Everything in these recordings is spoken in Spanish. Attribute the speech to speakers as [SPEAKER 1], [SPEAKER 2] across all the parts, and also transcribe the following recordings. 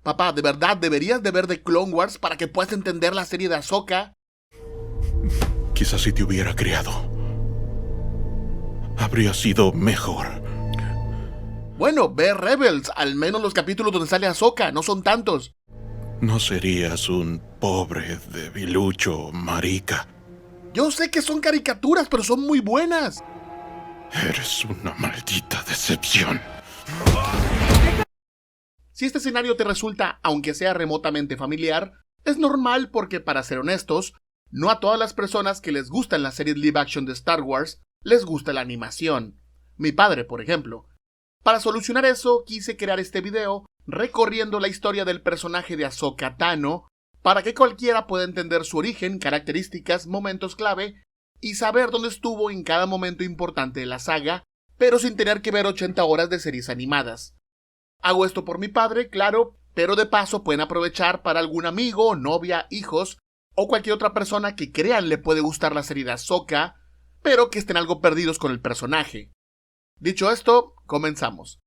[SPEAKER 1] Papá, ¿de verdad deberías de ver The Clone Wars para que puedas entender la serie de Ahsoka?
[SPEAKER 2] Quizás si te hubiera criado, habría sido mejor.
[SPEAKER 1] Bueno, ve Rebels, al menos los capítulos donde sale Ahsoka, no son tantos.
[SPEAKER 2] No serías un pobre debilucho marica.
[SPEAKER 1] Yo sé que son caricaturas, pero son muy buenas.
[SPEAKER 2] Eres una maldita decepción.
[SPEAKER 1] Si este escenario te resulta, aunque sea remotamente familiar, es normal porque, para ser honestos, no a todas las personas que les gustan las series live action de Star Wars les gusta la animación. Mi padre, por ejemplo. Para solucionar eso, quise crear este video recorriendo la historia del personaje de Ahsoka Tano para que cualquiera pueda entender su origen, características, momentos clave y saber dónde estuvo en cada momento importante de la saga, pero sin tener que ver 80 horas de series animadas. Hago esto por mi padre, claro, pero de paso pueden aprovechar para algún amigo, novia, hijos o cualquier otra persona que crean le puede gustar la serie de Ahsoka, pero que estén algo perdidos con el personaje. Dicho esto, comenzamos.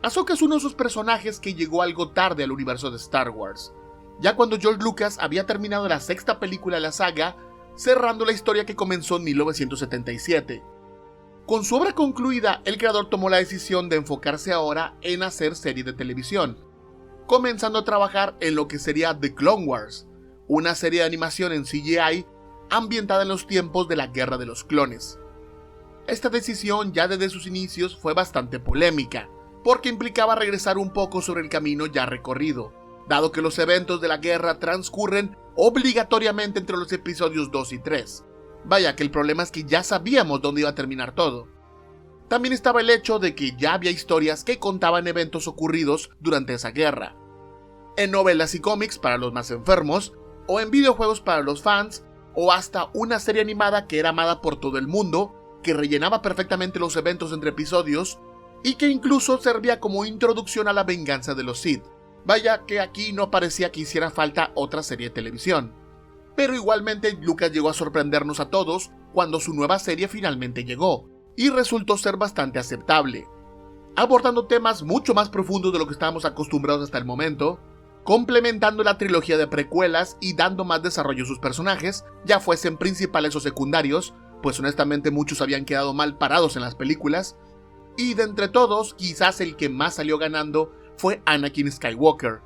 [SPEAKER 1] Ahsoka es uno de esos personajes que llegó algo tarde al universo de Star Wars, ya cuando George Lucas había terminado la sexta película de la saga, cerrando la historia que comenzó en 1977. Con su obra concluida, el creador tomó la decisión de enfocarse ahora en hacer series de televisión, comenzando a trabajar en lo que sería The Clone Wars, una serie de animación en CGI ambientada en los tiempos de la Guerra de los Clones. Esta decisión ya desde sus inicios fue bastante polémica, porque implicaba regresar un poco sobre el camino ya recorrido, dado que los eventos de la guerra transcurren obligatoriamente entre los episodios 2 y 3. Vaya que el problema es que ya sabíamos dónde iba a terminar todo. También estaba el hecho de que ya había historias que contaban eventos ocurridos durante esa guerra, en novelas y cómics para los más enfermos, o en videojuegos para los fans, o hasta una serie animada que era amada por todo el mundo, que rellenaba perfectamente los eventos entre episodios, y que incluso servía como introducción a la venganza de los Sith. Vaya que aquí no parecía que hiciera falta otra serie de televisión. Pero igualmente Lucas llegó a sorprendernos a todos cuando su nueva serie finalmente llegó, y resultó ser bastante aceptable, abordando temas mucho más profundos de lo que estábamos acostumbrados hasta el momento, complementando la trilogía de precuelas y dando más desarrollo a sus personajes, ya fuesen principales o secundarios, pues honestamente muchos habían quedado mal parados en las películas. Y de entre todos, quizás el que más salió ganando fue Anakin Skywalker,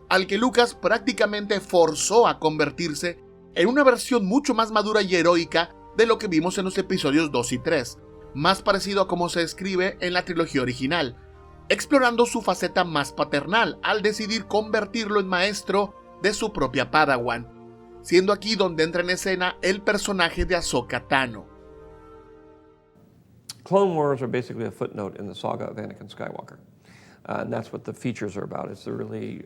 [SPEAKER 1] al que Lucas prácticamente forzó a convertirse en una versión mucho más madura y heroica de lo que vimos en los episodios 2 y 3, más parecido a cómo se describe en la trilogía original, explorando su faceta más paternal al decidir convertirlo en maestro de su propia Padawan, siendo aquí donde entra en escena el personaje de Ahsoka Tano.
[SPEAKER 3] Clone Wars are basically a footnote in the saga of Anakin Skywalker. And that's what the features are about. It's really...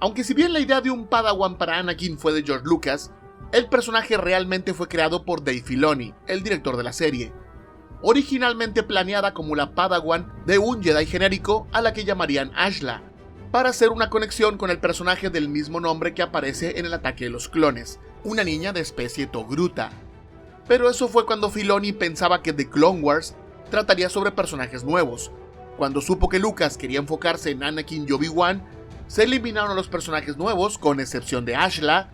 [SPEAKER 1] Aunque si bien la idea de un Padawan para Anakin fue de George Lucas, el personaje realmente fue creado por Dave Filoni, el director de la serie, originalmente planeada como la Padawan de un Jedi genérico a la que llamarían Ashla, para hacer una conexión con el personaje del mismo nombre que aparece en el ataque de los clones, una niña de especie Togruta. Pero eso fue cuando Filoni pensaba que The Clone Wars trataría sobre personajes nuevos. Cuando supo que Lucas quería enfocarse en Anakin y Obi-Wan, se eliminaron a los personajes nuevos, con excepción de Ashla,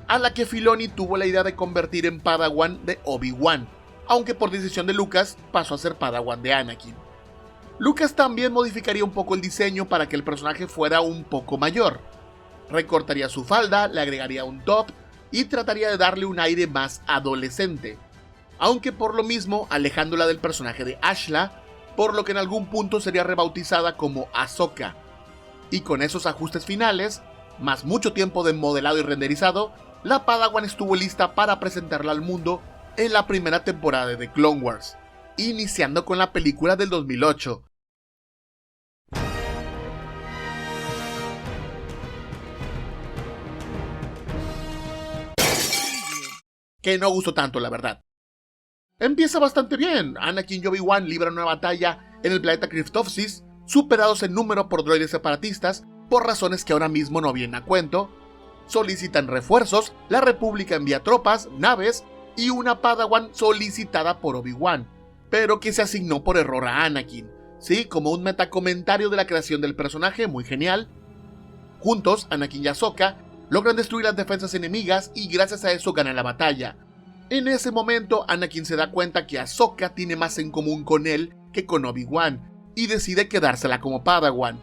[SPEAKER 1] a la que Filoni tuvo la idea de convertir en Padawan de Obi-Wan, aunque por decisión de Lucas pasó a ser Padawan de Anakin. Lucas también modificaría un poco el diseño para que el personaje fuera un poco mayor. Recortaría su falda, le agregaría un top y trataría de darle un aire más adolescente, aunque por lo mismo alejándola del personaje de Ashla, por lo que en algún punto sería rebautizada como Ahsoka. Y con esos ajustes finales, más mucho tiempo de modelado y renderizado, la Padawan estuvo lista para presentarla al mundo en la primera temporada de The Clone Wars, iniciando con la película del 2008. que no gustó tanto, la verdad. Empieza bastante bien. Anakin y Obi-Wan libran una batalla en el planeta Kryptopsis, superados en número por droides separatistas, por razones que ahora mismo no vienen a cuento. Solicitan refuerzos, la República envía tropas, naves y una Padawan solicitada por Obi-Wan, pero que se asignó por error a Anakin. Sí, como un metacomentario de la creación del personaje, muy genial. Juntos, Anakin y Ahsoka logran destruir las defensas enemigas y gracias a eso ganan la batalla. En ese momento, Anakin se da cuenta que Ahsoka tiene más en común con él que con Obi-Wan y decide quedársela como Padawan.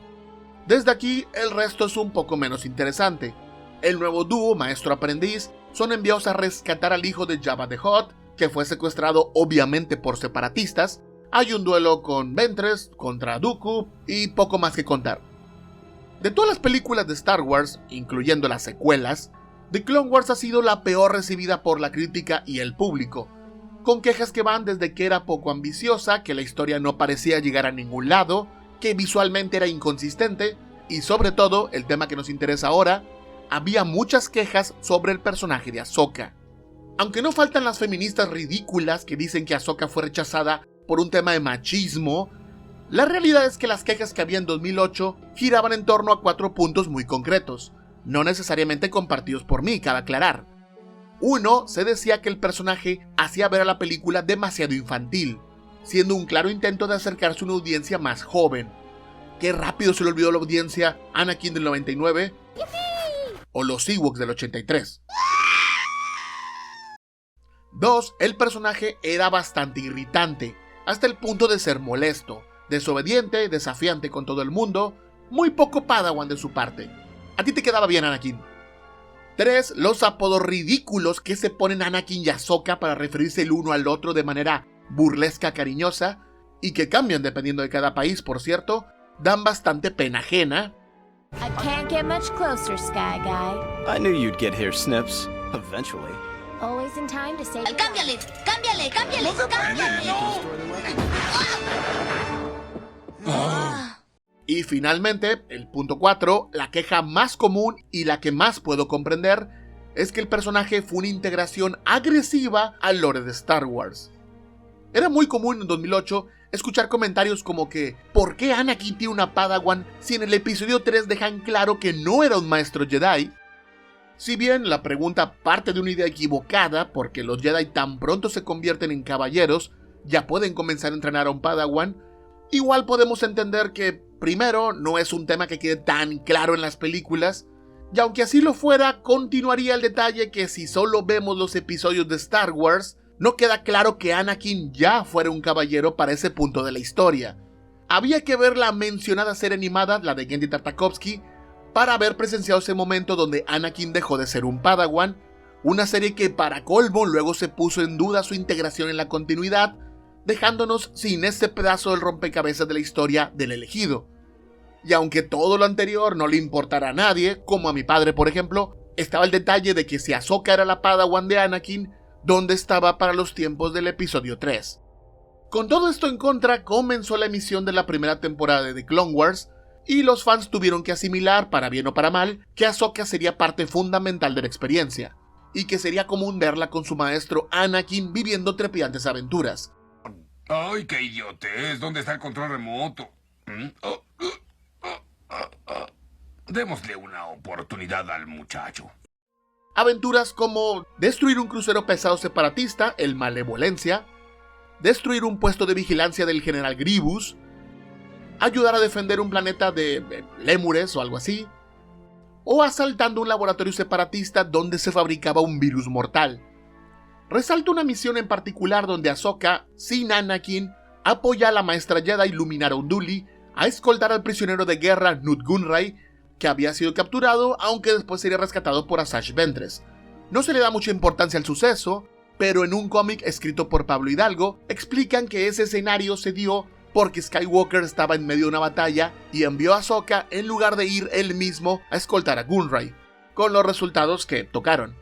[SPEAKER 1] Desde aquí, el resto es un poco menos interesante. El nuevo dúo, maestro-aprendiz, son enviados a rescatar al hijo de Jabba the Hutt, que fue secuestrado obviamente por separatistas. Hay un duelo con Ventress contra Dooku y poco más que contar. De todas las películas de Star Wars, incluyendo las secuelas, The Clone Wars ha sido la peor recibida por la crítica y el público, con quejas que van desde que era poco ambiciosa, que la historia no parecía llegar a ningún lado, que visualmente era inconsistente y sobre todo, el tema que nos interesa ahora, había muchas quejas sobre el personaje de Ahsoka. Aunque no faltan las feministas ridículas que dicen que Ahsoka fue rechazada por un tema de machismo, la realidad es que las quejas que había en 2008 giraban en torno a 4 puntos muy concretos, no necesariamente compartidos por mí, cabe aclarar. 1. Se decía que el personaje hacía ver a la película demasiado infantil, siendo un claro intento de acercarse a una audiencia más joven. Qué rápido se le olvidó la audiencia Anakin del 99 o los Ewoks del 83. 2. El personaje era bastante irritante, hasta el punto de ser molesto, desobediente, desafiante con todo el mundo, muy poco Padawan de su parte. A ti te quedaba bien, Anakin. 3. Los apodos ridículos que se ponen Anakin y Ahsoka para referirse el uno al otro de manera burlesca cariñosa, y que cambian dependiendo de cada país, por cierto, dan bastante pena ajena.
[SPEAKER 4] I can't get much closer, Sky Guy.
[SPEAKER 5] I knew you'd get here, Snips. Eventually.
[SPEAKER 4] Always in time to save.
[SPEAKER 6] ¡Cámbiale! ¡Cámbiale! ¡Cámbiale! ¡Cámbiale!
[SPEAKER 1] Y finalmente, el punto 4, la queja más común y la que más puedo comprender, es que el personaje fue una integración agresiva al lore de Star Wars. Era muy común en 2008 escuchar comentarios como que ¿por qué Anakin tiene una Padawan si en el episodio 3 dejan claro que no era un maestro Jedi? Si bien la pregunta parte de una idea equivocada, porque los Jedi tan pronto se convierten en caballeros, ya pueden comenzar a entrenar a un Padawan, igual podemos entender que, primero, no es un tema que quede tan claro en las películas, y aunque así lo fuera, continuaría el detalle que si solo vemos los episodios de Star Wars, no queda claro que Anakin ya fuera un caballero para ese punto de la historia. Había que ver la mencionada serie animada, la de Genndy Tartakovsky, para haber presenciado ese momento donde Anakin dejó de ser un Padawan, una serie que para colmo luego se puso en duda su integración en la continuidad, dejándonos sin ese pedazo del rompecabezas de la historia del elegido. Y aunque todo lo anterior no le importara a nadie, como a mi padre por ejemplo, estaba el detalle de que si Ahsoka era la Padawan de Anakin, ¿dónde estaba para los tiempos del episodio 3? Con todo esto en contra, comenzó la emisión de la primera temporada de The Clone Wars, y los fans tuvieron que asimilar, para bien o para mal, que Ahsoka sería parte fundamental de la experiencia, y que sería común verla con su maestro Anakin viviendo trepidantes aventuras.
[SPEAKER 7] ¡Ay, qué idiotez! ¿Dónde está el control remoto? Démosle una oportunidad al muchacho.
[SPEAKER 1] Aventuras como destruir un crucero pesado separatista, el Malevolencia, destruir un puesto de vigilancia del general Grievous, ayudar a defender un planeta de lémures o algo así, o asaltando un laboratorio separatista donde se fabricaba un virus mortal. Resalta una misión en particular donde Ahsoka, sin Anakin, apoya a la maestra Jedi Luminara Unduli a escoltar al prisionero de guerra Nute Gunray, que había sido capturado, aunque después sería rescatado por Asajj Ventress. No se le da mucha importancia al suceso, pero en un cómic escrito por Pablo Hidalgo, explican que ese escenario se dio porque Skywalker estaba en medio de una batalla y envió a Ahsoka en lugar de ir él mismo a escoltar a Gunray, con los resultados que tocaron.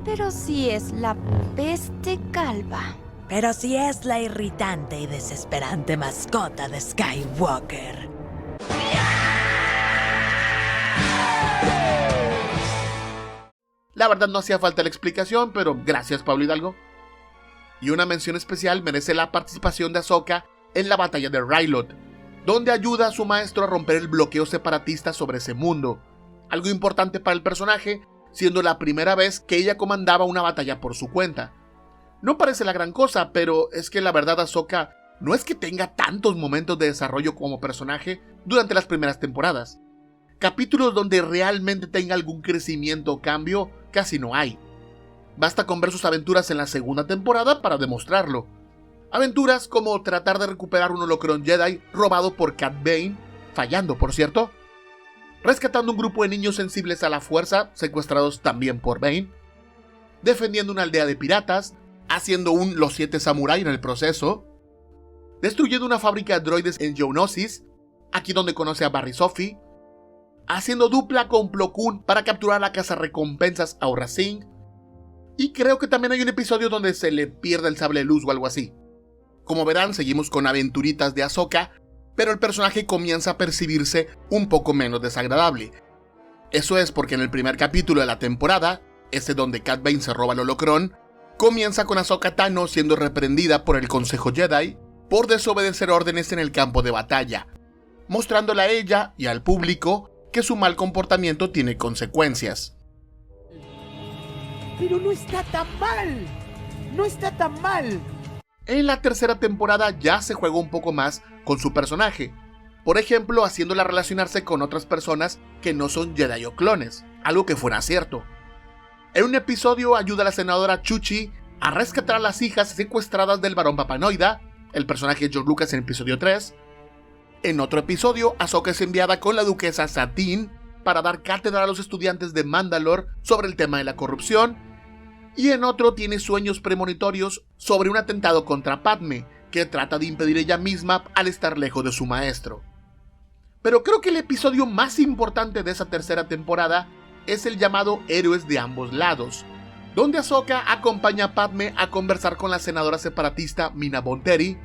[SPEAKER 4] Pero sí es la peste calva.
[SPEAKER 6] Pero sí es la irritante y desesperante mascota de Skywalker.
[SPEAKER 1] La verdad no hacía falta la explicación, pero gracias, Pablo Hidalgo. Y una mención especial merece la participación de Ahsoka en la batalla de Rylot, donde ayuda a su maestro a romper el bloqueo separatista sobre ese mundo. Algo importante para el personaje, siendo la primera vez que ella comandaba una batalla por su cuenta. No parece la gran cosa, pero es que la verdad Ahsoka no es que tenga tantos momentos de desarrollo como personaje durante las primeras temporadas. Capítulos donde realmente tenga algún crecimiento o cambio casi no hay. Basta con ver sus aventuras en la segunda temporada para demostrarlo. Aventuras como tratar de recuperar un holocrón Jedi robado por Cad Bane, fallando por cierto, rescatando un grupo de niños sensibles a la fuerza, secuestrados también por Bane, defendiendo una aldea de piratas, haciendo un Los 7 Samurai en el proceso, destruyendo una fábrica de droides en Geonosis, aquí donde conoce a Barry Sophie, haciendo dupla con Plo Koon para capturar la cazarrecompensas Aurra Singh, y creo que también hay un episodio donde se le pierde el sable de luz o algo así. Como verán, seguimos con aventuritas de Ahsoka, pero el personaje comienza a percibirse un poco menos desagradable. Eso es porque en el primer capítulo de la temporada, ese donde Cad Bane se roba el holocrón, comienza con Ahsoka Tano siendo reprendida por el Consejo Jedi por desobedecer órdenes en el campo de batalla, mostrándole a ella y al público que su mal comportamiento tiene consecuencias.
[SPEAKER 8] Pero no está tan mal. No está tan mal.
[SPEAKER 1] En la tercera temporada ya se juega un poco más con su personaje, por ejemplo haciéndola relacionarse con otras personas que no son Jedi o clones, algo que fuera cierto. En un episodio ayuda a la senadora Chuchi a rescatar a las hijas secuestradas del varón Papanoida, el personaje de George Lucas en el episodio 3. En otro episodio, Ahsoka es enviada con la duquesa Satine para dar cátedra a los estudiantes de Mandalore sobre el tema de la corrupción, y en otro tiene sueños premonitorios sobre un atentado contra Padme, que trata de impedir ella misma al estar lejos de su maestro. Pero creo que el episodio más importante de esa tercera temporada es el llamado Héroes de ambos lados, donde Ahsoka acompaña a Padme a conversar con la senadora separatista Mina Bonteri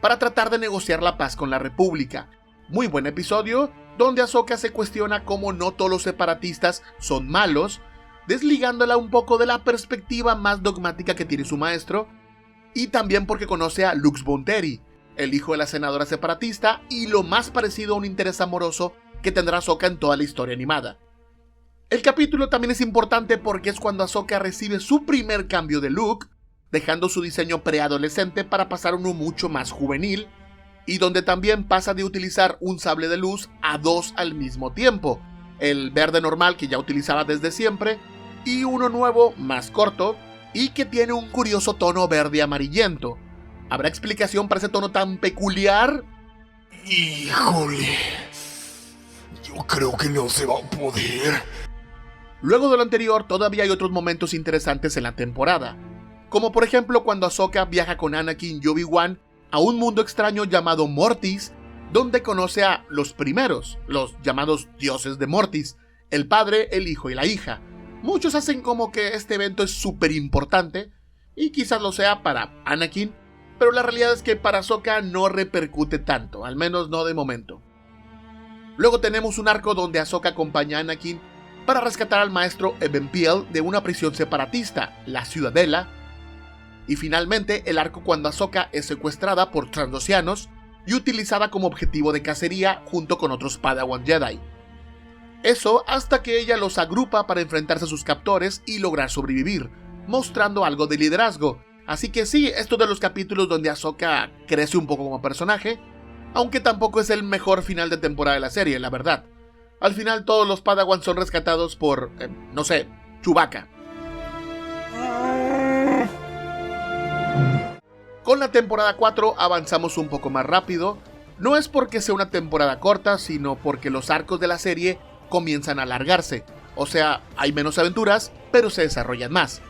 [SPEAKER 1] para tratar de negociar la paz con la República. Muy buen episodio, donde Ahsoka se cuestiona cómo no todos los separatistas son malos, desligándola un poco de la perspectiva más dogmática que tiene su maestro, y también porque conoce a Lux Bonteri, el hijo de la senadora separatista y lo más parecido a un interés amoroso que tendrá Ahsoka en toda la historia animada. El capítulo también es importante porque es cuando Ahsoka recibe su primer cambio de look, dejando su diseño preadolescente para pasar uno mucho más juvenil, y donde también pasa de utilizar un sable de luz a dos al mismo tiempo, el verde normal que ya utilizaba desde siempre, y uno nuevo más corto, y que tiene un curioso tono verde amarillento. ¿Habrá explicación para ese tono tan peculiar?
[SPEAKER 7] Híjole, yo creo que no se va a poder.
[SPEAKER 1] Luego de lo anterior, todavía hay otros momentos interesantes en la temporada, como por ejemplo cuando Ahsoka viaja con Anakin y Obi-Wan a un mundo extraño llamado Mortis, donde conoce a los primeros, los llamados dioses de Mortis, el padre, el hijo y la hija. Muchos hacen como que este evento es súper importante, y quizás lo sea para Anakin, pero la realidad es que para Ahsoka no repercute tanto, al menos no de momento. Luego tenemos un arco donde Ahsoka acompaña a Anakin para rescatar al maestro Even Piell de una prisión separatista, la Ciudadela, y finalmente el arco cuando Ahsoka es secuestrada por Trandosianos y utilizada como objetivo de cacería junto con otros Padawan Jedi. Eso hasta que ella los agrupa para enfrentarse a sus captores y lograr sobrevivir, mostrando algo de liderazgo. Así que sí, esto de los capítulos donde Ahsoka crece un poco como personaje, aunque tampoco es el mejor final de temporada de la serie, la verdad. Al final todos los Padawan son rescatados por, no sé, Chewbacca. Con la temporada 4 avanzamos un poco más rápido. No es porque sea una temporada corta, sino porque los arcos de la serie comienzan a alargarse. O sea, hay menos aventuras, pero se desarrollan más.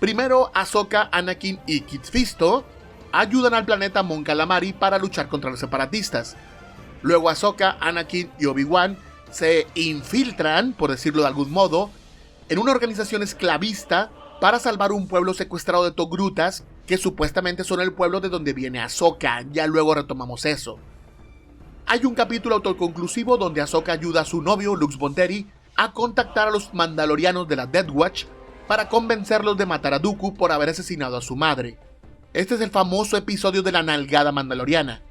[SPEAKER 1] Primero, Ahsoka, Anakin y Kit Fisto ayudan al planeta Mon Calamari para luchar contra los separatistas. Luego Ahsoka, Anakin y Obi-Wan se infiltran, por decirlo de algún modo, en una organización esclavista para salvar un pueblo secuestrado de Togrutas, que supuestamente son el pueblo de donde viene Ahsoka. Ya luego retomamos eso. Hay un capítulo autoconclusivo donde Ahsoka ayuda a su novio, Lux Bonteri, a contactar a los mandalorianos de la Death Watch para convencerlos de matar a Dooku por haber asesinado a su madre. Este es el famoso episodio de la nalgada mandaloriana.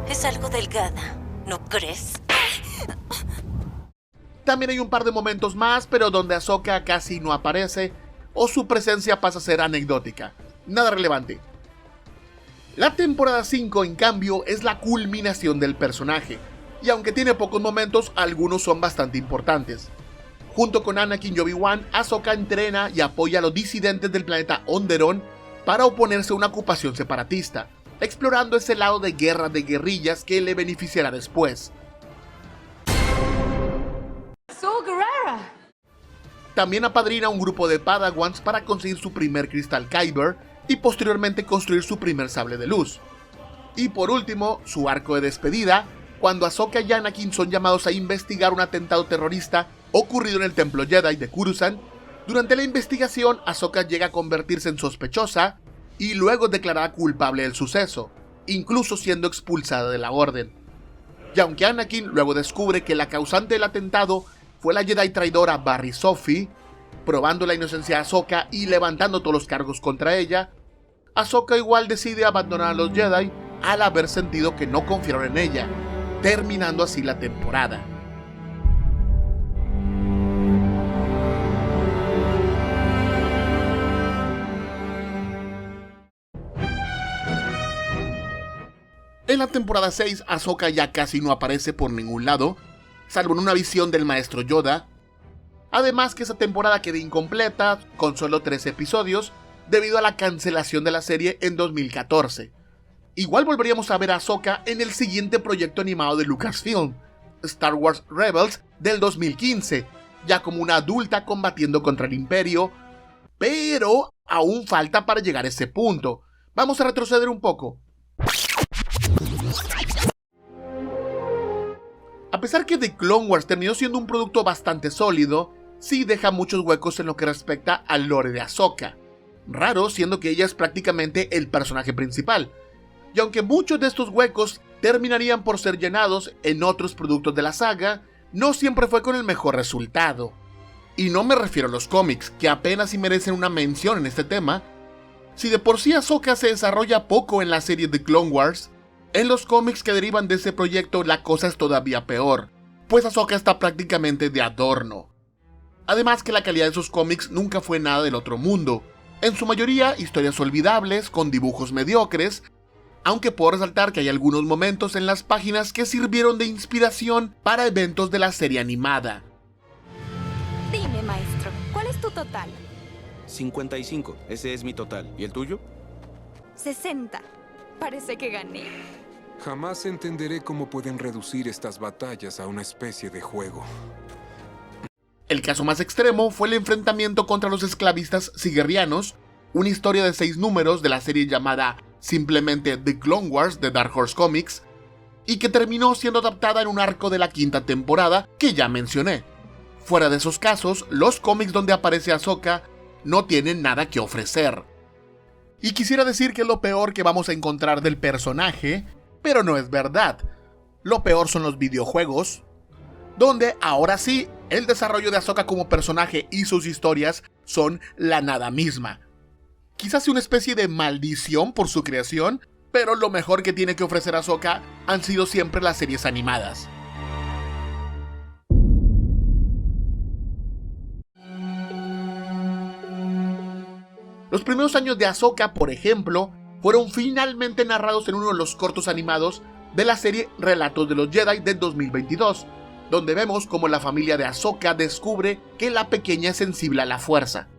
[SPEAKER 6] Es algo delgada, ¿no crees?
[SPEAKER 1] También hay un par de momentos más, pero donde Ahsoka casi no aparece o su presencia pasa a ser anecdótica. Nada relevante. La temporada 5, en cambio, es la culminación del personaje, y aunque tiene pocos momentos, algunos son bastante importantes. Junto con Anakin y Obi-Wan, Ahsoka entrena y apoya a los disidentes del planeta Onderon para oponerse a una ocupación separatista, explorando ese lado de guerra de guerrillas que le beneficiará después. También apadrina a un grupo de Padawans para conseguir su primer cristal Kyber y posteriormente construir su primer sable de luz. Y por último, su arco de despedida, cuando Ahsoka y Anakin son llamados a investigar un atentado terrorista ocurrido en el Templo Jedi de Coruscant. Durante la investigación, Ahsoka llega a convertirse en sospechosa y luego es declarada culpable del suceso, incluso siendo expulsada de la Orden. Y aunque Anakin luego descubre que la causante del atentado fue la Jedi traidora Barry Sophie, probando la inocencia de Ahsoka y levantando todos los cargos contra ella, Ahsoka igual decide abandonar a los Jedi al haber sentido que no confiaron en ella, terminando así la temporada. En la temporada 6, Ahsoka ya casi no aparece por ningún lado, salvo en una visión del maestro Yoda. Además que esa temporada quedó incompleta, con solo 3 episodios, debido a la cancelación de la serie en 2014. Igual volveríamos a ver a Ahsoka en el siguiente proyecto animado de Lucasfilm, Star Wars Rebels del 2015, ya como una adulta combatiendo contra el Imperio, pero aún falta para llegar a ese punto. Vamos a retroceder un poco. A pesar que The Clone Wars terminó siendo un producto bastante sólido, sí deja muchos huecos en lo que respecta al lore de Ahsoka. Raro, siendo que ella es prácticamente el personaje principal. Y aunque muchos de estos huecos terminarían por ser llenados en otros productos de la saga, no siempre fue con el mejor resultado. Y no me refiero a los cómics, que apenas si merecen una mención en este tema. Si de por sí Ahsoka se desarrolla poco en la serie The Clone Wars, en los cómics que derivan de ese proyecto la cosa es todavía peor, pues Ahsoka está prácticamente de adorno. Además que la calidad de sus cómics nunca fue nada del otro mundo, en su mayoría historias olvidables con dibujos mediocres, aunque puedo resaltar que hay algunos momentos en las páginas que sirvieron de inspiración para eventos de la serie animada.
[SPEAKER 4] Dime, maestro, ¿cuál es tu total?
[SPEAKER 5] 55, ese es mi total. ¿Y el tuyo?
[SPEAKER 4] 60. Parece que gané.
[SPEAKER 9] Jamás entenderé cómo pueden reducir estas batallas a una especie de juego.
[SPEAKER 1] El caso más extremo fue el enfrentamiento contra los esclavistas sigerianos, una historia de 6 números de la serie llamada simplemente The Clone Wars de Dark Horse Comics, y que terminó siendo adaptada en un arco de la 5ª temporada que ya mencioné. Fuera de esos casos, los cómics donde aparece Ahsoka no tienen nada que ofrecer. Y quisiera decir que es lo peor que vamos a encontrar del personaje, pero no es verdad. Lo peor son los videojuegos, donde ahora sí, el desarrollo de Ahsoka como personaje y sus historias son la nada misma. Quizás sea una especie de maldición por su creación, pero lo mejor que tiene que ofrecer Ahsoka han sido siempre las series animadas. Los primeros años de Ahsoka, por ejemplo, fueron finalmente narrados en uno de los cortos animados de la serie Relatos de los Jedi de 2022, donde vemos cómo la familia de Ahsoka descubre que la pequeña es sensible a la fuerza.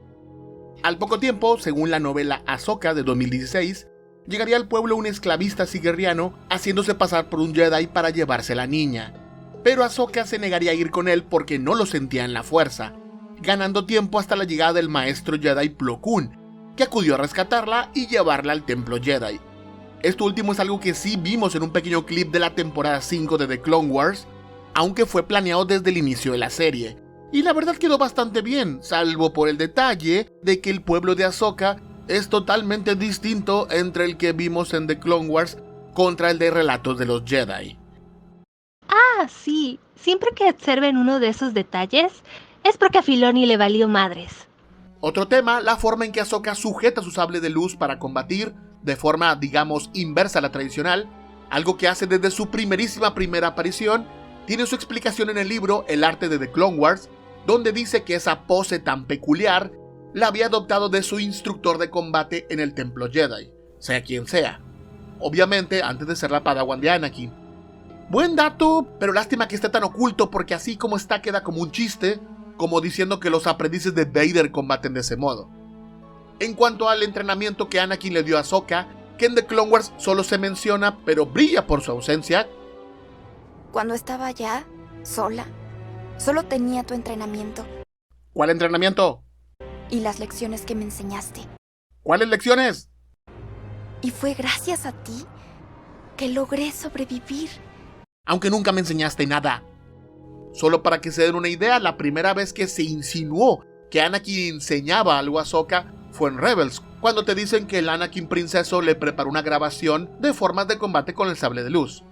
[SPEAKER 1] Al poco tiempo, según la novela Ahsoka de 2016, llegaría al pueblo un esclavista sigeriano haciéndose pasar por un Jedi para llevarse a la niña, pero Ahsoka se negaría a ir con él porque no lo sentía en la fuerza, ganando tiempo hasta la llegada del maestro Jedi Plo Koon, que acudió a rescatarla y llevarla al templo Jedi. Esto último es algo que sí vimos en un pequeño clip de la temporada 5 de The Clone Wars, aunque fue planeado desde el inicio de la serie. Y la verdad quedó bastante bien, salvo por el detalle de que el pueblo de Ahsoka es totalmente distinto entre el que vimos en The Clone Wars contra el de Relatos de los Jedi.
[SPEAKER 10] sí. Siempre que observen uno de esos detalles, es porque a Filoni le valió madres.
[SPEAKER 1] Otro tema, la forma en que Ahsoka sujeta su sable de luz para combatir, de forma, digamos, inversa a la tradicional, algo que hace desde su primera aparición. Tiene su explicación en el libro El arte de The Clone Wars, donde dice que esa pose tan peculiar la había adoptado de su instructor de combate en el Templo Jedi, sea quien sea. Obviamente antes de ser la Padawan de Anakin. Buen dato, pero lástima que esté tan oculto porque así como está queda como un chiste, como diciendo que los aprendices de Vader combaten de ese modo. En cuanto al entrenamiento que Anakin le dio a Ahsoka, que en The Clone Wars solo se menciona, pero brilla por su ausencia.
[SPEAKER 4] Cuando estaba allá, sola, solo tenía tu entrenamiento.
[SPEAKER 1] ¿Cuál entrenamiento?
[SPEAKER 4] Y las lecciones que me enseñaste.
[SPEAKER 1] ¿Cuáles lecciones?
[SPEAKER 4] Y fue gracias a ti que logré sobrevivir.
[SPEAKER 1] Aunque nunca me enseñaste nada. Solo para que se den una idea, la primera vez que se insinuó que Anakin enseñaba algo a Ahsoka fue en Rebels, cuando te dicen que el Anakin princeso le preparó una grabación de formas de combate con el sable de luz.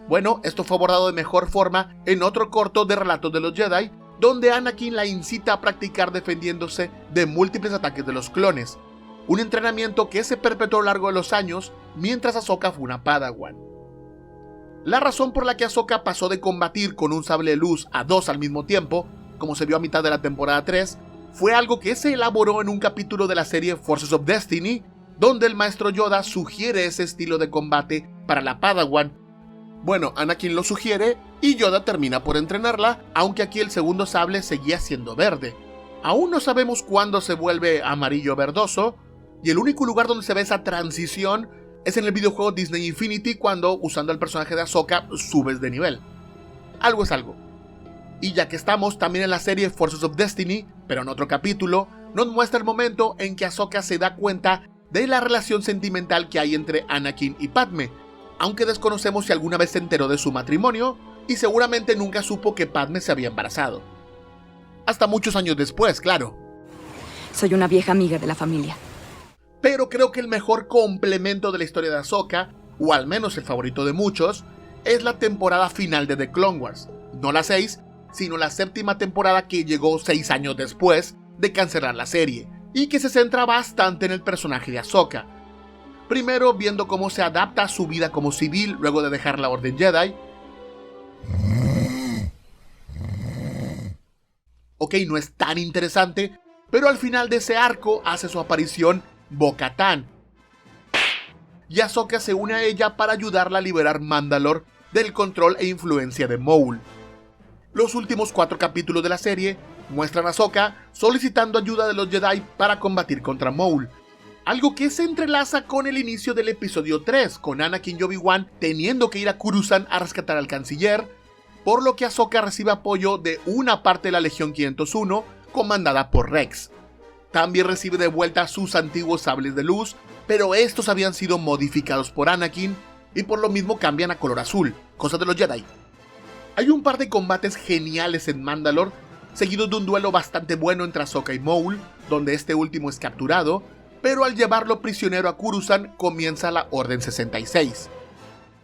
[SPEAKER 1] Bueno, esto fue abordado de mejor forma en otro corto de Relatos de los Jedi, donde Anakin la incita a practicar defendiéndose de múltiples ataques de los clones, un entrenamiento que se perpetuó a lo largo de los años mientras Ahsoka fue una Padawan. La razón por la que Ahsoka pasó de combatir con un sable de luz a 2 al mismo tiempo, como se vio a mitad de la temporada 3, fue algo que se elaboró en un capítulo de la serie Forces of Destiny, donde el maestro Yoda sugiere ese estilo de combate para la Padawan. Bueno, Anakin lo sugiere y Yoda termina por entrenarla, aunque aquí el segundo sable seguía siendo verde. Aún no sabemos cuándo se vuelve amarillo verdoso, y el único lugar donde se ve esa transición es en el videojuego Disney Infinity, cuando usando el personaje de Ahsoka subes de nivel. Algo es algo. Y ya que estamos también en la serie Forces of Destiny, pero en otro capítulo, nos muestra el momento en que Ahsoka se da cuenta de la relación sentimental que hay entre Anakin y Padme, aunque desconocemos si alguna vez se enteró de su matrimonio, y seguramente nunca supo que Padme se había embarazado. Hasta muchos años después, claro.
[SPEAKER 11] Soy una vieja amiga de la familia.
[SPEAKER 1] Pero creo que el mejor complemento de la historia de Ahsoka, o al menos el favorito de muchos, es la temporada final de The Clone Wars. No la 6, sino la 7ª temporada, que llegó 6 años después de cancelar la serie, y que se centra bastante en el personaje de Ahsoka. Primero viendo cómo se adapta a su vida como civil luego de dejar la Orden Jedi. Ok, no es tan interesante, pero al final de ese arco hace su aparición Bo-Katan, y Ahsoka se une a ella para ayudarla a liberar Mandalore del control e influencia de Maul. Los últimos 4 capítulos de la serie muestran a Ahsoka solicitando ayuda de los Jedi para combatir contra Maul, algo que se entrelaza con el inicio del episodio 3, con Anakin y Obi-Wan teniendo que ir a Coruscant a rescatar al canciller, por lo que Ahsoka recibe apoyo de una parte de la Legión 501 comandada por Rex. También recibe de vuelta sus antiguos sables de luz, pero estos habían sido modificados por Anakin y por lo mismo cambian a color azul, cosa de los Jedi. Hay un par de combates geniales en Mandalore, seguidos de un duelo bastante bueno entre Ahsoka y Maul, donde este último es capturado, pero al llevarlo prisionero a Coruscant comienza la Orden 66.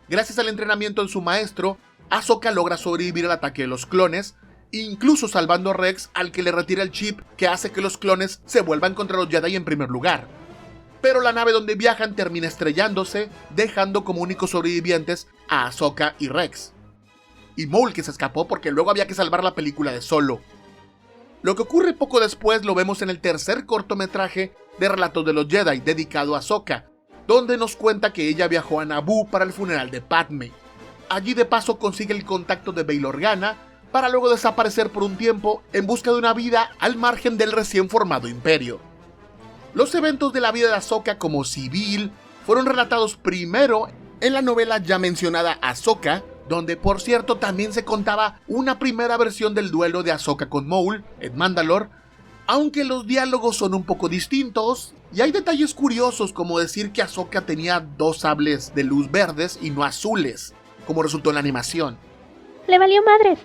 [SPEAKER 1] Gracias al entrenamiento en su maestro, Ahsoka logra sobrevivir al ataque de los clones, incluso salvando a Rex, al que le retira el chip que hace que los clones se vuelvan contra los Jedi en primer lugar. Pero la nave donde viajan termina estrellándose, dejando como únicos sobrevivientes a Ahsoka y Rex. Y Maul, que se escapó porque luego había que salvar la película de Solo. Lo que ocurre poco después lo vemos en el tercer cortometraje de Relatos de los Jedi, dedicado a Ahsoka, donde nos cuenta que ella viajó a Naboo para el funeral de Padme. Allí de paso consigue el contacto de Bail Organa, para luego desaparecer por un tiempo en busca de una vida al margen del recién formado imperio. Los eventos de la vida de Ahsoka como civil fueron relatados primero en la novela ya mencionada Ahsoka, donde por cierto también se contaba una primera versión del duelo de Ahsoka con Maul en Mandalore, aunque los diálogos son un poco distintos y hay detalles curiosos como decir que Ahsoka tenía 2 sables de luz verdes y no azules, como resultó en la animación.
[SPEAKER 10] Le valió madres.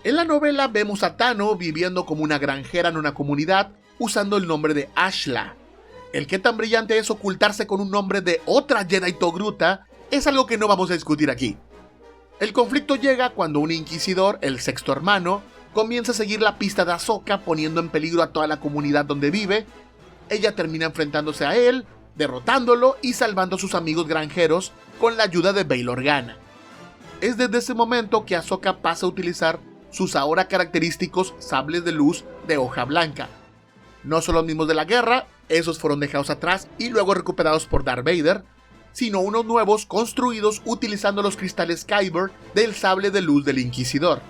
[SPEAKER 1] En la novela vemos a Tano viviendo como una granjera en una comunidad usando el nombre de Ashla. El que tan brillante es ocultarse con un nombre de otra Jedi Togruta es algo que no vamos a discutir aquí. El conflicto llega cuando un inquisidor, el sexto hermano, comienza a seguir la pista de Ahsoka poniendo en peligro a toda la comunidad donde vive. Ella termina enfrentándose a él, derrotándolo y salvando a sus amigos granjeros con la ayuda de Bail Organa. Es desde ese momento que Ahsoka pasa a utilizar sus ahora característicos sables de luz de hoja blanca. No son los mismos de la guerra, esos fueron dejados atrás y luego recuperados por Darth Vader, sino unos nuevos construidos utilizando los cristales Kyber del sable de luz del Inquisidor,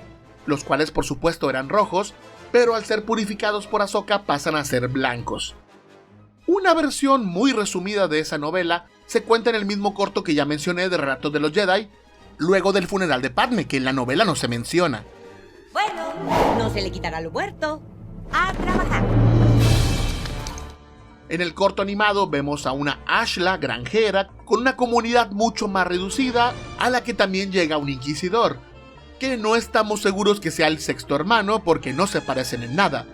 [SPEAKER 1] los cuales por supuesto eran rojos, pero al ser purificados por Ahsoka pasan a ser blancos. Una versión muy resumida de esa novela se cuenta en el mismo corto que ya mencioné de Relatos de los Jedi, luego del funeral de Padme, que en la novela no se menciona.
[SPEAKER 12] Bueno, no se le quitará lo muerto. A trabajar.
[SPEAKER 1] En el corto animado vemos a una Ashla granjera con una comunidad mucho más reducida, a la que también llega un inquisidor, que no estamos seguros que sea el sexto hermano porque no se parecen en nada,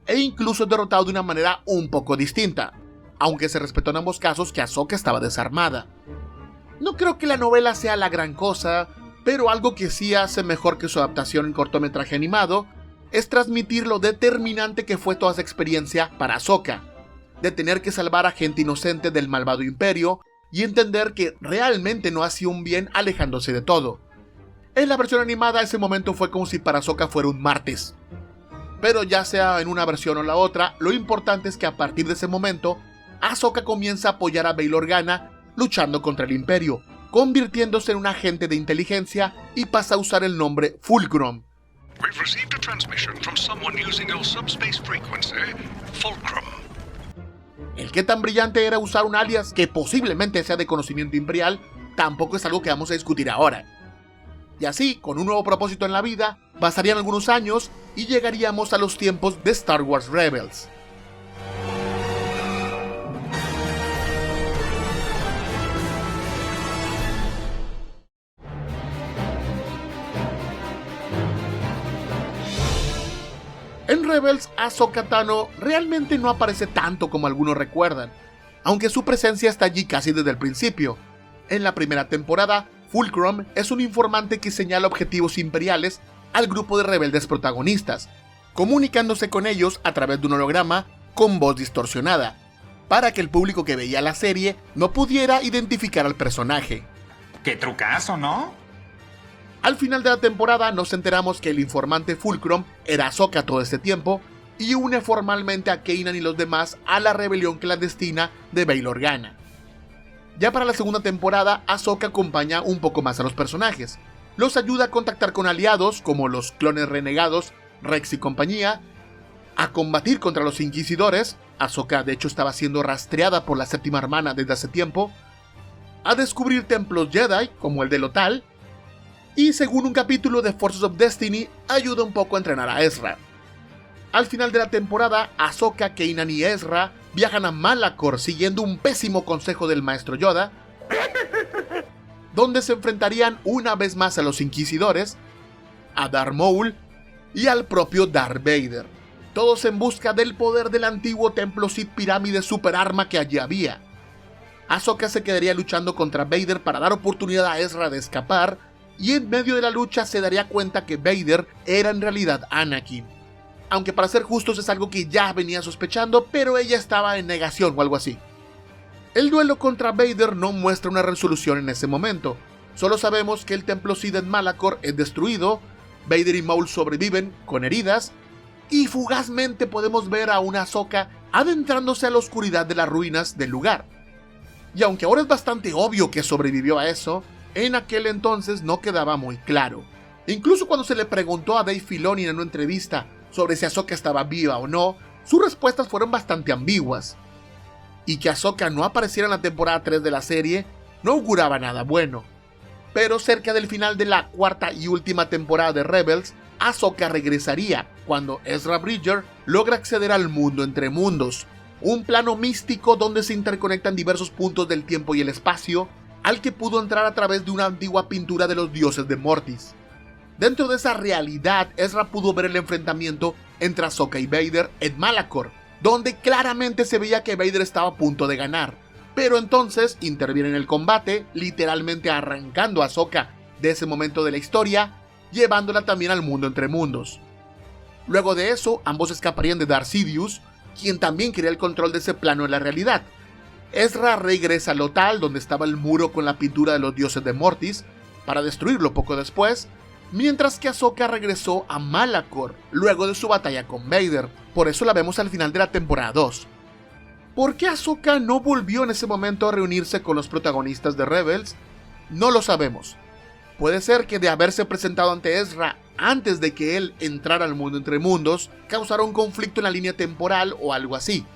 [SPEAKER 1] e incluso es derrotado de una manera un poco distinta, aunque se respetó en ambos casos que Ahsoka estaba desarmada. No creo que la novela sea la gran cosa, pero algo que sí hace mejor que su adaptación en cortometraje animado es transmitir lo determinante que fue toda esa experiencia para Ahsoka, de tener que salvar a gente inocente del malvado imperio y entender que realmente no hacía un bien alejándose de todo. En la versión animada ese momento fue como si para Ahsoka fuera un martes. Pero ya sea en una versión o la otra, lo importante es que a partir de ese momento, Ahsoka comienza a apoyar a Bail Organa luchando contra el imperio, convirtiéndose en un agente de inteligencia y pasa a usar el nombre Fulcrum.
[SPEAKER 13] We've received a transmission from someone using your subspace frequency, Fulcrum.
[SPEAKER 1] El que tan brillante era usar un alias que posiblemente sea de conocimiento imperial, tampoco es algo que vamos a discutir ahora. Y así, con un nuevo propósito en la vida, pasarían algunos años y llegaríamos a los tiempos de Star Wars Rebels. En Rebels, Ahsoka Tano realmente no aparece tanto como algunos recuerdan, aunque su presencia está allí casi desde el principio. En la primera temporada, Fulcrum es un informante que señala objetivos imperiales al grupo de rebeldes protagonistas, comunicándose con ellos a través de un holograma con voz distorsionada, para que el público que veía la serie no pudiera identificar al personaje.
[SPEAKER 14] ¡Qué trucazo!, ¿no?
[SPEAKER 1] Al final de la temporada nos enteramos que el informante Fulcrum era Ahsoka todo este tiempo y une formalmente a Kanan y los demás a la rebelión clandestina de Bail Organa. Ya para la segunda temporada, Ahsoka acompaña un poco más a los personajes. Los ayuda a contactar con aliados como los clones renegados, Rex y compañía, a combatir contra los inquisidores. Ahsoka de hecho estaba siendo rastreada por la séptima hermana desde hace tiempo, a descubrir templos Jedi como el de Lothal, y según un capítulo de Forces of Destiny, ayuda un poco a entrenar a Ezra. Al final de la temporada, Ahsoka, Kanan y Ezra viajan a Malachor siguiendo un pésimo consejo del maestro Yoda, donde se enfrentarían una vez más a los Inquisidores, a Darth Maul y al propio Darth Vader, todos en busca del poder del antiguo templo Sith pirámide superarma que allí había. Ahsoka se quedaría luchando contra Vader para dar oportunidad a Ezra de escapar, y en medio de la lucha se daría cuenta que Vader era en realidad Anakin. Aunque para ser justos es algo que ya venía sospechando, pero ella estaba en negación o algo así. El duelo contra Vader no muestra una resolución en ese momento. Solo sabemos que el templo Sith en Malachor es destruido, Vader y Maul sobreviven con heridas, y fugazmente podemos ver a una Ahsoka adentrándose a la oscuridad de las ruinas del lugar. Y aunque ahora es bastante obvio que sobrevivió a eso, en aquel entonces no quedaba muy claro. Incluso cuando se le preguntó a Dave Filoni en una entrevista sobre si Ahsoka estaba viva o no, sus respuestas fueron bastante ambiguas. Y que Ahsoka no apareciera en la temporada 3 de la serie no auguraba nada bueno. Pero cerca del final de la cuarta y última temporada de Rebels, Ahsoka regresaría cuando Ezra Bridger logra acceder al mundo entre mundos, un plano místico donde se interconectan diversos puntos del tiempo y el espacio, al que pudo entrar a través de una antigua pintura de los dioses de Mortis. Dentro de esa realidad, Ezra pudo ver el enfrentamiento entre Ahsoka y Vader en Malachor, donde claramente se veía que Vader estaba a punto de ganar. Pero entonces interviene en el combate, literalmente arrancando a Ahsoka de ese momento de la historia, llevándola también al mundo entre mundos. Luego de eso, ambos escaparían de Darth Sidious, quien también quería el control de ese plano en la realidad. Ezra regresa a Lothal, donde estaba el muro con la pintura de los dioses de Mortis, para destruirlo poco después, mientras que Ahsoka regresó a Malachor, luego de su batalla con Vader. Por eso la vemos al final de la temporada 2. ¿Por qué Ahsoka no volvió en ese momento a reunirse con los protagonistas de Rebels? No lo sabemos. Puede ser que de haberse presentado ante Ezra antes de que él entrara al mundo entre mundos, causara un conflicto en la línea temporal o algo así.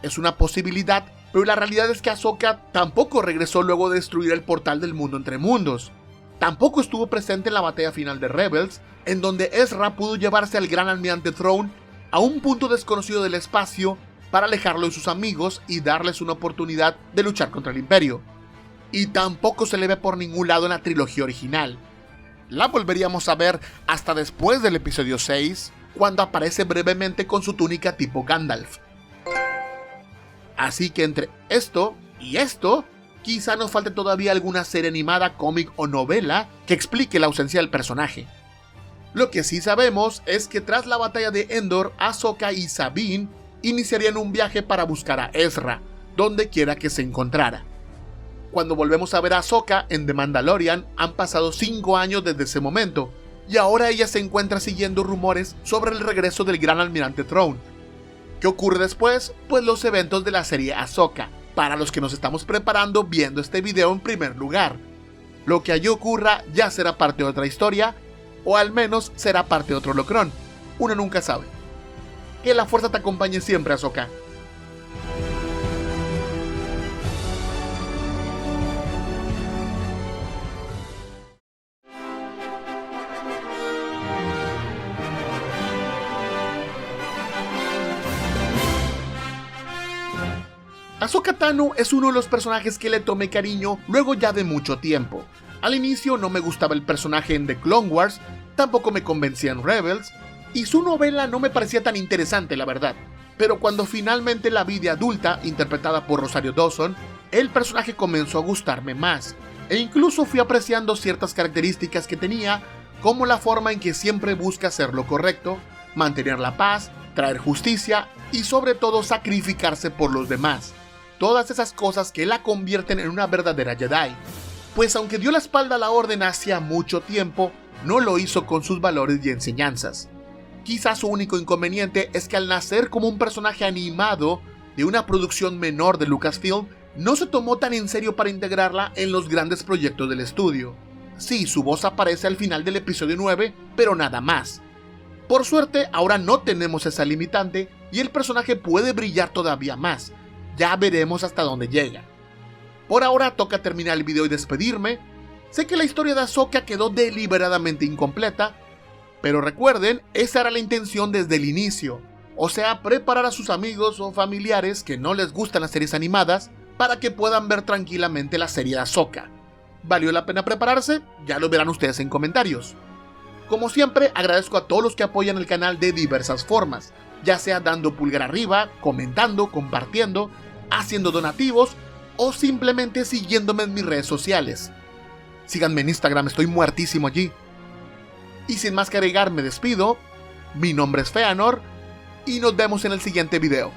[SPEAKER 1] Es una posibilidad, pero la realidad es que Ahsoka tampoco regresó luego de destruir el portal del mundo entre mundos. Tampoco estuvo presente en la batalla final de Rebels, en donde Ezra pudo llevarse al gran almirante Thrawn a un punto desconocido del espacio para alejarlo de sus amigos y darles una oportunidad de luchar contra el Imperio. Y tampoco se le ve por ningún lado en la trilogía original. La volveríamos a ver hasta después del episodio 6, cuando aparece brevemente con su túnica tipo Gandalf. Así que entre esto y esto, quizá nos falte todavía alguna serie animada, cómic o novela que explique la ausencia del personaje. Lo que sí sabemos es que tras la batalla de Endor, Ahsoka y Sabine iniciarían un viaje para buscar a Ezra, donde quiera que se encontrara. Cuando volvemos a ver a Ahsoka en The Mandalorian, han pasado 5 años desde ese momento, y ahora ella se encuentra siguiendo rumores sobre el regreso del gran almirante Thrawn. ¿Qué ocurre después? Pues los eventos de la serie Ahsoka, para los que nos estamos preparando viendo este video en primer lugar. Lo que allí ocurra ya será parte de otra historia, o al menos será parte de otro locrón. Uno nunca sabe. Que la fuerza te acompañe siempre, Ahsoka. Ahsoka Tano es uno de los personajes que le tomé cariño luego ya de mucho tiempo. Al inicio no me gustaba el personaje en The Clone Wars, tampoco me convencía en Rebels, y su novela no me parecía tan interesante, la verdad. Pero cuando finalmente la vi de adulta, interpretada por Rosario Dawson, el personaje comenzó a gustarme más, e incluso fui apreciando ciertas características que tenía, como la forma en que siempre busca hacer lo correcto, mantener la paz, traer justicia y sobre todo sacrificarse por los demás. Todas esas cosas que la convierten en una verdadera Jedi. Pues aunque dio la espalda a la orden hacía mucho tiempo, no lo hizo con sus valores y enseñanzas. Quizás su único inconveniente es que al nacer como un personaje animado de una producción menor de Lucasfilm, no se tomó tan en serio para integrarla en los grandes proyectos del estudio. Sí, su voz aparece al final del episodio 9, pero nada más. Por suerte, ahora no tenemos esa limitante y el personaje puede brillar todavía más. Ya veremos hasta dónde llega. Por ahora toca terminar el video y despedirme. Sé que la historia de Ahsoka quedó deliberadamente incompleta, pero recuerden, esa era la intención desde el inicio. O sea, preparar a sus amigos o familiares que no les gustan las series animadas para que puedan ver tranquilamente la serie de Ahsoka. ¿Valió la pena prepararse? Ya lo verán ustedes en comentarios. Como siempre, agradezco a todos los que apoyan el canal de diversas formas, ya sea dando pulgar arriba, comentando, compartiendo, haciendo donativos o simplemente siguiéndome en mis redes sociales. Síganme en Instagram, estoy muertísimo allí. Y sin más que agregar, me despido. Mi nombre es Feanor y nos vemos en el siguiente video.